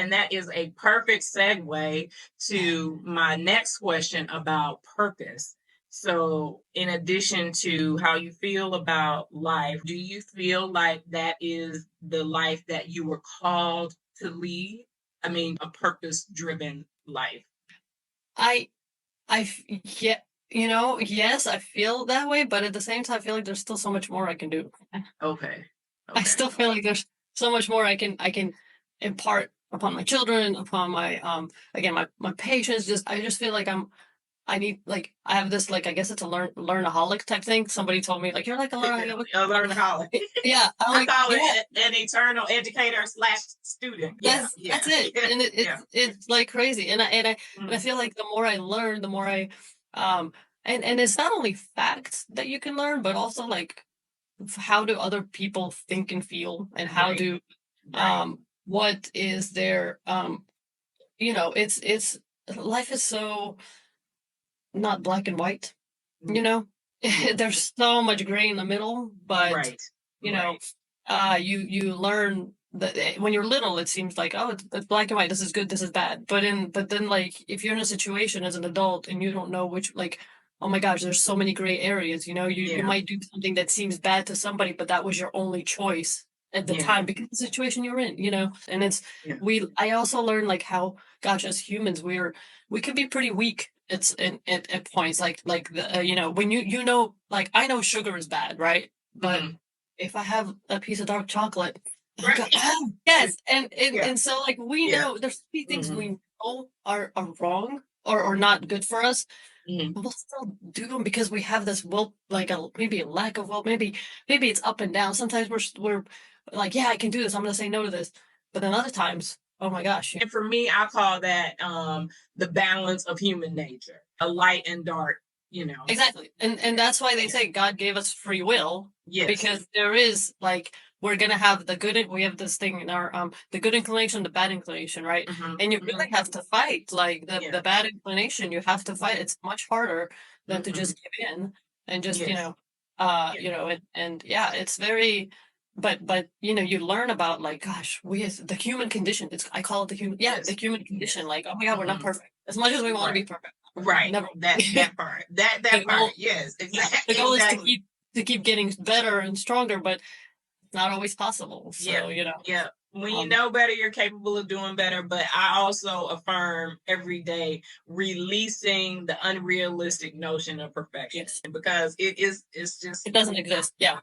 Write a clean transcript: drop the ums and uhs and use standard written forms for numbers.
And that is a perfect segue to my next question about purpose. So, in addition to how you feel about life, do you feel like that is the life that you were called to lead? I mean, a purpose-driven life. I, yeah, yes, I feel that way, but at the same time, I feel like there's still so much more I can do. Okay. I still feel like there's so much more I can impart upon my children, upon my again my patients. I just feel like I need, like, I have this, like, I guess it's a learnaholic type thing. Somebody told me, like, you're like a learnaholic. A learnaholic. Yeah, I'm I like, call yeah, it an eternal educator slash student. Yeah, that's it, and it's like crazy, and I feel like the more I learn, the more um and it's not only facts that you can learn, but also like how do other people think and feel, and how Right. do Right. what is their it's life is so not black and white, you know. Yeah. There's so much gray in the middle, but Right. you know, Right. you learn that when you're little, it seems like, oh, it's black and white, this is good, this is bad, but then, like, if you're in a situation as an adult and you don't know which, like, oh my gosh, there's so many gray areas, you Yeah. might do something that seems bad to somebody, but that was your only choice at the Yeah. time because of the situation you're in, and it's Yeah. I also learned, like, how, gosh, as humans, we can be pretty weak at points, like the when like, I know sugar is bad, right? But Mhm. if I have a piece of dark chocolate, I go, Right. "Oh, yes," Yeah. and so, like, we Yeah. know there's three things Mhm. we know are wrong or not good for us, Mhm. but we'll still do them because we have this will, like, maybe a lack of will, maybe it's up and down. Sometimes we're like, yeah, I can do this. I'm gonna say no to this, but then other times, oh my gosh, And for me, I call that the balance of human nature, a light and dark, you know. exactly. And that's why they Yeah. say God gave us free will, Yes. because there is, like, we're gonna have we have this thing in our the good inclination, the bad inclination, right? Mhm. And you really have to fight, like, the Yeah. bad inclination, you have to fight. It's much harder than to Mhm. just give in and just, Yes. Yeah. and yeah, it's very, but you learn about, like, gosh, we as the human condition, I call it the human, yeah, the Yes. human condition, Yes. like, oh my God, we're not Mhm. perfect. As much as we want to be Right. perfect, we're Right. never. That part. The That part. goal, Yes. yeah, the Exactly. goal is to Exactly. keep getting better and stronger, but it's not always possible. Yeah. So, Yeah. When you um, know better, you're capable of doing better. But I also affirm every day releasing the unrealistic notion of perfection yes, because it's just it doesn't exist. Yeah.